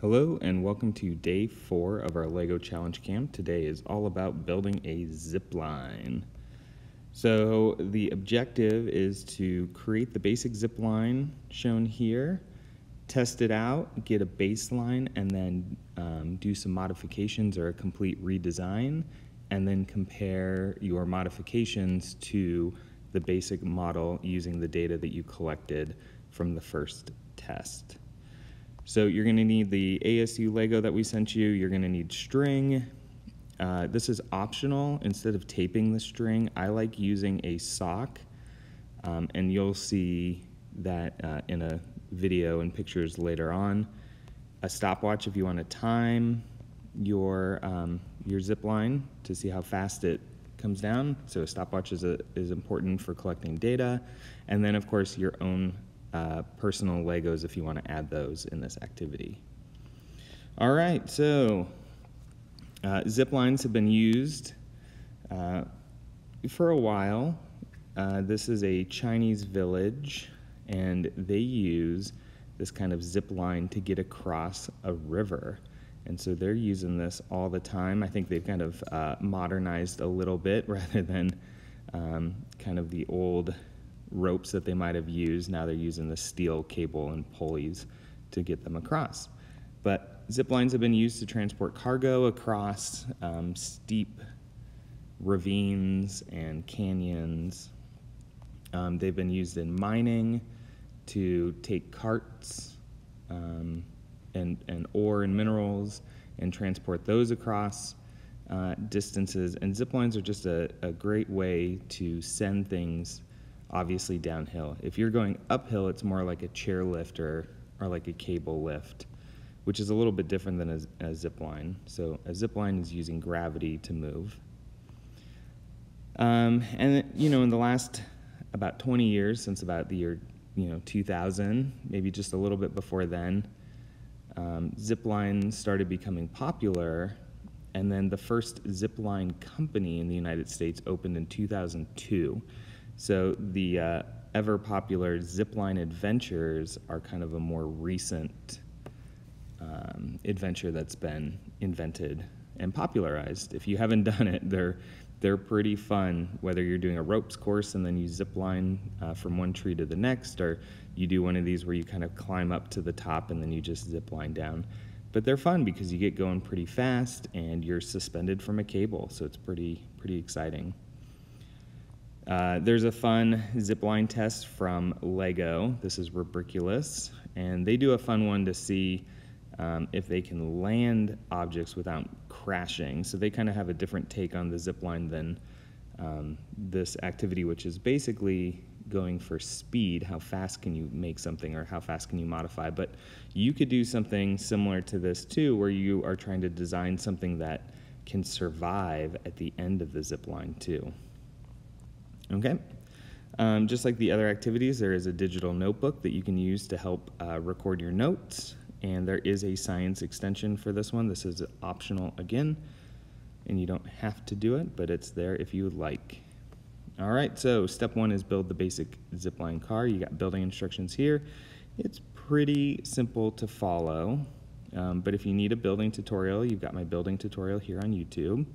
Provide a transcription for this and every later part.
Hello and welcome to day 4 of our LEGO Challenge Camp. Today is all about building a zip line. So the objective is to create the basic zip line shown here, test it out, get a baseline, and then do some modifications or a complete redesign, and then compare your modifications to the basic model using the data that you collected from the first test. So you're going to need the ASU Lego that we sent you. You're going to need string. This is optional. Instead of taping the string, I like using a sock, and you'll see that in a video and pictures later on. A stopwatch if you want to time your zip line to see how fast it comes down. So a stopwatch is important for collecting data, and then of course your own personal Legos if you want to add those in this activity. All right, so zip lines have been used for a while. This is a Chinese village, and they use this kind of zip line to get across a river. And so they're using this all the time. I think they've kind of modernized a little bit rather than kind of the old ropes that they might have used. Now they're using the steel cable and pulleys to get them across. But zip lines have been used to transport cargo across steep ravines and canyons. They've been used in mining to take carts and ore and minerals and transport those across distances. And zip lines are just a great way to send things obviously downhill. If you're going uphill, it's more like a chair lift or like a cable lift, which is a little bit different than a zip line. So a zip line is using gravity to move. And you know, in the last about 20 years, since about the year 2000, maybe just a little bit before then, zip lines started becoming popular, and then the first zip line company in the United States opened in 2002. So the ever popular Zipline adventures are kind of a more recent adventure that's been invented and popularized. If you haven't done it, they're pretty fun, whether you're doing a ropes course and then you zip line from one tree to the next, or you do one of these where you kind of climb up to the top and then you just zip line down. But they're fun because you get going pretty fast and you're suspended from a cable, so it's pretty exciting. There's a fun zipline test from LEGO. This is Rubriculous, and they do a fun one to see if they can land objects without crashing. So they kind of have a different take on the zipline than this activity, which is basically going for speed. How fast can you make something, or how fast can you modify? But you could do something similar to this too, where you are trying to design something that can survive at the end of the zipline too. Okay, just like the other activities, there is a digital notebook that you can use to help record your notes, and there is a science extension for this one. This is optional again, and you don't have to do it, but it's there if you would like. All right, so step 1 is build the basic zipline car. You got building instructions here. It's pretty simple to follow, but if you need a building tutorial, you've got my building tutorial here on YouTube.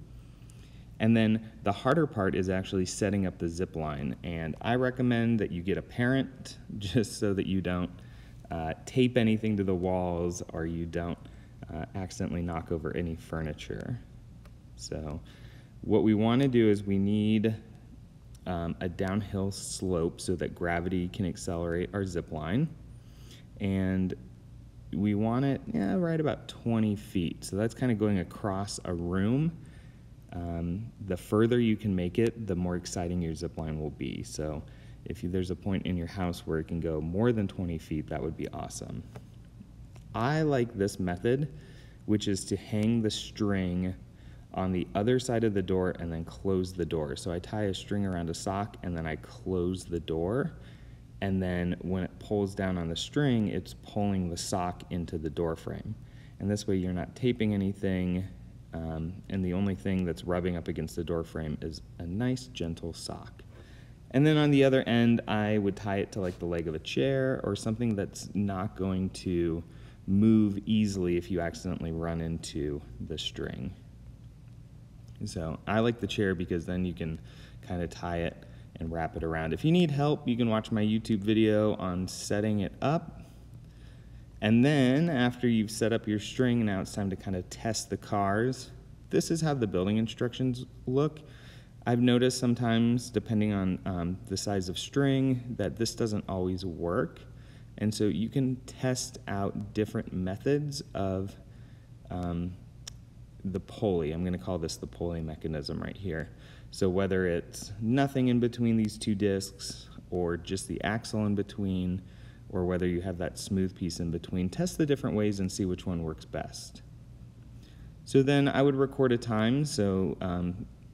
And then the harder part is actually setting up the zip line. And I recommend that you get a parent, just so that you don't tape anything to the walls, or you don't accidentally knock over any furniture. So what we want to do is we need a downhill slope so that gravity can accelerate our zip line. And we want it right about 20 feet. So that's kind of going across a room. The further you can make it, the more exciting your zip line will be. So if there's a point in your house where it can go more than 20 feet, that would be awesome. I like this method, which is to hang the string on the other side of the door and then close the door. So I tie a string around a sock and then I close the door. And then when it pulls down on the string, it's pulling the sock into the door frame. And this way you're not taping anything, and the only thing that's rubbing up against the door frame is a nice gentle sock. And then on the other end, I would tie it to like the leg of a chair or something that's not going to move easily if you accidentally run into the string. So I like the chair because then you can kind of tie it and wrap it around. If you need help, you can watch my YouTube video on setting it up. And then after you've set up your string, now it's time to kind of test the cars. This is how the building instructions look. I've noticed sometimes, depending on the size of string, that this doesn't always work. And so you can test out different methods of the pulley. I'm going to call this the pulley mechanism right here. So whether it's nothing in between these two discs, or just the axle in between, or whether you have that smooth piece in between, test the different ways and see which one works best. So then I would record a time, so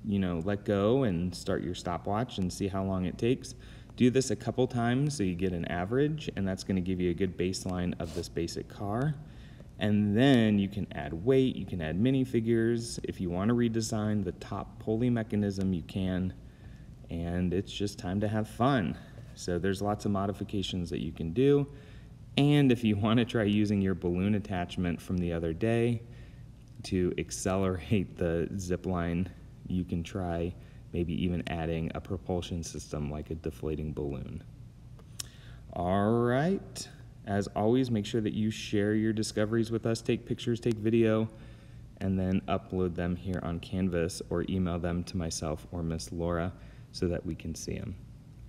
you know, let go and start your stopwatch and see how long it takes. Do this a couple times so you get an average, and that's going to give you a good baseline of this basic car. And then you can add weight, you can add minifigures. If you want to redesign the top pulley mechanism, you can. And it's just time to have fun. So there's lots of modifications that you can do. And if you want to try using your balloon attachment from the other day to accelerate the zipline, you can try maybe even adding a propulsion system like a deflating balloon. All right. As always, make sure that you share your discoveries with us, take pictures, take video, and then upload them here on Canvas or email them to myself or Miss Laura so that we can see them.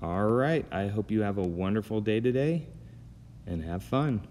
All right, I hope you have a wonderful day today and have fun.